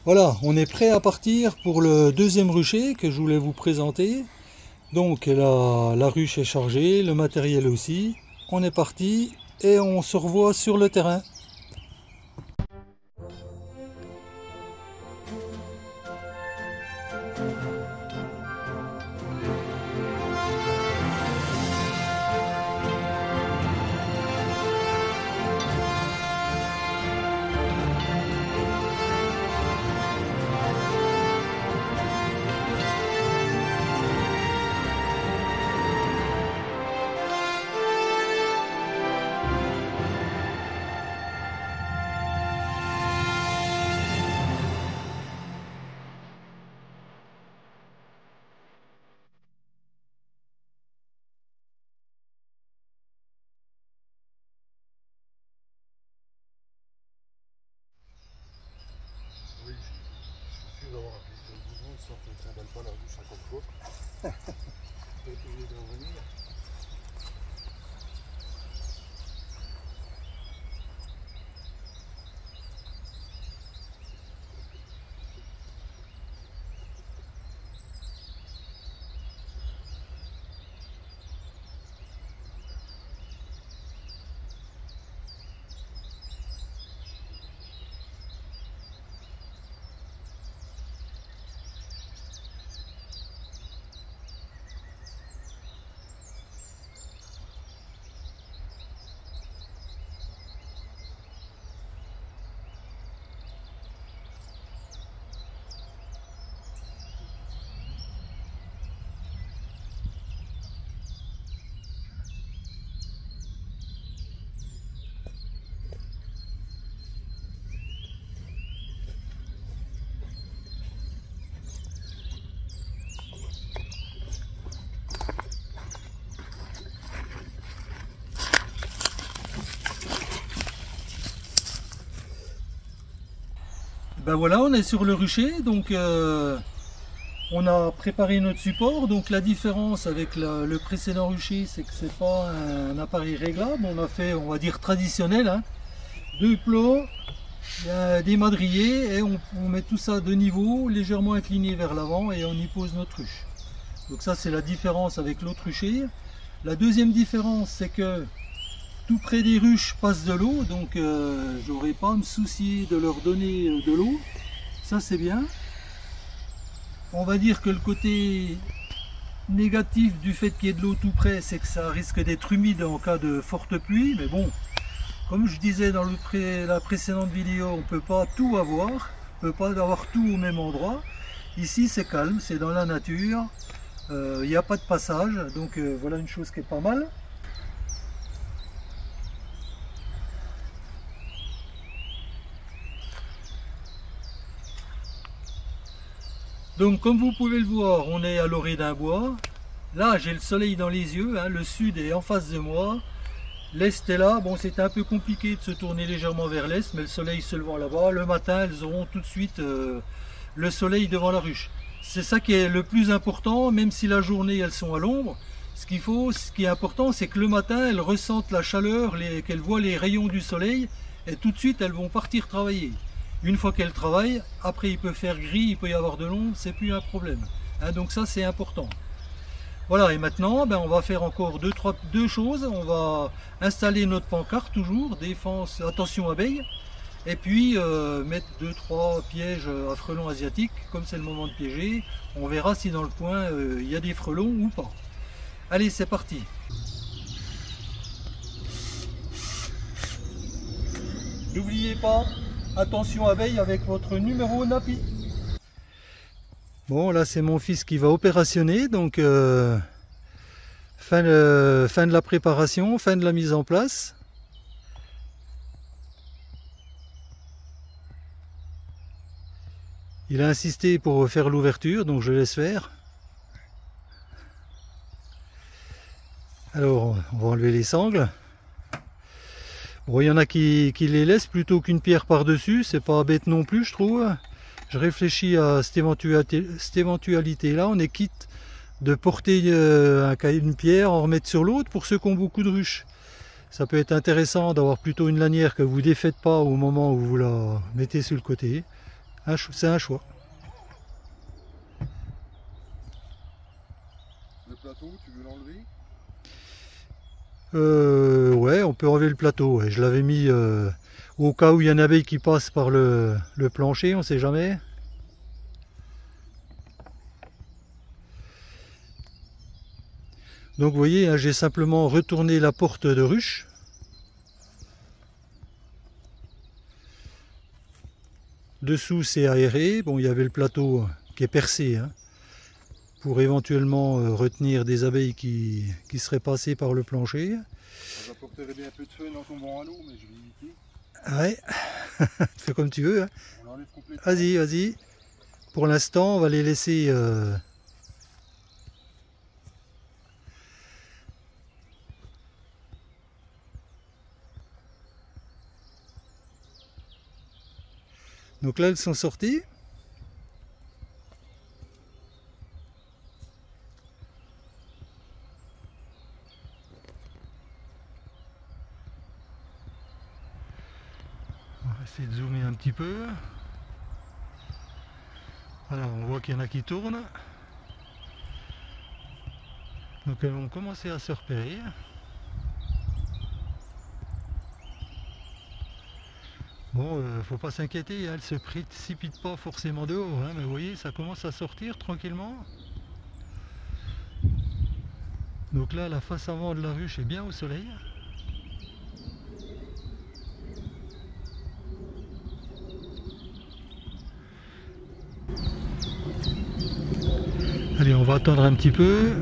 Voilà, on est prêt à partir pour le deuxième rucher que je voulais vous présenter. Donc la ruche est chargée, le matériel aussi. On est parti et on se revoit sur le terrain. Oui, je suis sûr d'avoir appuyé sur le bouton, ils sortent une très belle balle à bouche à comme faut. Je vais essayer de revenir. Ben voilà, on est sur le rucher, donc on a préparé notre support. Donc la différence avec le précédent rucher, c'est que c'est pas un appareil réglable. On a fait, on va dire traditionnel, hein. Deux plots, des madriers, et on met tout ça de niveau, légèrement incliné vers l'avant, et on y pose notre ruche. Donc ça, c'est la différence avec l'autre rucher. La deuxième différence, c'est que tout près des ruches passe de l'eau, donc j'aurai pas à me soucier de leur donner de l'eau. Ça, c'est bien. On va dire que le côté négatif du fait qu'il y ait de l'eau tout près, c'est que ça risque d'être humide en cas de forte pluie. Mais bon, comme je disais dans la précédente vidéo, on ne peut pas tout avoir. On ne peut pas avoir tout au même endroit. Ici, c'est calme, c'est dans la nature. Il n'y a pas de passage, donc voilà une chose qui est pas mal. Donc comme vous pouvez le voir, on est à l'orée d'un bois. Là, j'ai le soleil dans les yeux, hein. Le sud est en face de moi. L'est est là. Bon, c'était un peu compliqué de se tourner légèrement vers l'est, mais le soleil se levant là-bas. Le matin, elles auront tout de suite le soleil devant la ruche. C'est ça qui est le plus important, même si la journée, elles sont à l'ombre. Ce qui est important, c'est que le matin, elles ressentent la chaleur, qu'elles voient les rayons du soleil, et tout de suite, elles vont partir travailler. Une fois qu'elles travaillent, après il peut faire gris, il peut y avoir de l'ombre, c'est plus un problème. Hein, donc ça, c'est important. Voilà, et maintenant, on va faire encore deux choses. On va installer notre pancarte, toujours, défense, attention abeilles. Et puis mettre 2-3 pièges à frelons asiatiques, comme c'est le moment de piéger. On verra si dans le coin, il y a des frelons ou pas. Allez, c'est parti. N'oubliez pas, attention abeilles avec votre numéro NAPI. Bon, là c'est mon fils qui va opérationner, donc fin de la préparation, fin de la mise en place. Il a insisté pour faire l'ouverture, donc je laisse faire. Alors, on va enlever les sangles. Bon, il y en a qui les laissent plutôt qu'une pierre par-dessus, c'est pas bête non plus, je trouve. Je réfléchis à cette éventualité-là. On est quitte de porter une pierre, en remettre sur l'autre pour ceux qui ont beaucoup de ruches. Ça peut être intéressant d'avoir plutôt une lanière que vous ne défaites pas au moment où vous la mettez sur le côté. C'est un choix. Le plateau, tu veux l'enlever? Ouais, on peut enlever le plateau. Ouais. Je l'avais mis au cas où il y a une abeille qui passe par le plancher, on sait jamais. Donc vous voyez, hein, j'ai simplement retourné la porte de ruche. Dessous c'est aéré. Bon, il y avait le plateau qui est percé, hein, pour éventuellement retenir des abeilles qui seraient passées par le plancher. J'apporterai bien un peu de feu en tombant à l'eau, mais je vais éviter. Ouais, fais comme tu veux. Hein. On l'enlève complètement. Vas-y, vas-y. Pour l'instant, on va les laisser... Donc là, elles sont sorties. On va essayer de zoomer un petit peu. Voilà, on voit qu'il y en a qui tournent. Donc elles vont commencer à se repérer. Bon, faut pas s'inquiéter, hein, elles se précipitent pas forcément dehors, hein, mais vous voyez, ça commence à sortir tranquillement. Donc là, la face avant de la ruche est bien au soleil. Allez, on va attendre un petit peu.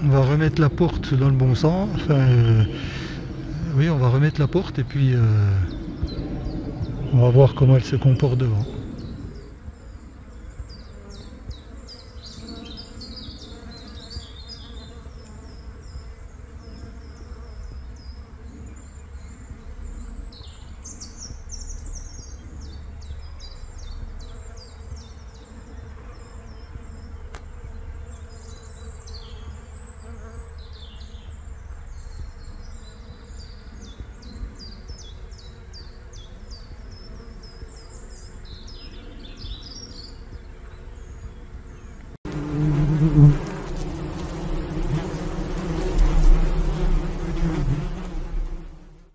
On va remettre la porte dans le bon sens. Enfin, oui, on va remettre la porte et puis on va voir comment elle se comporte devant.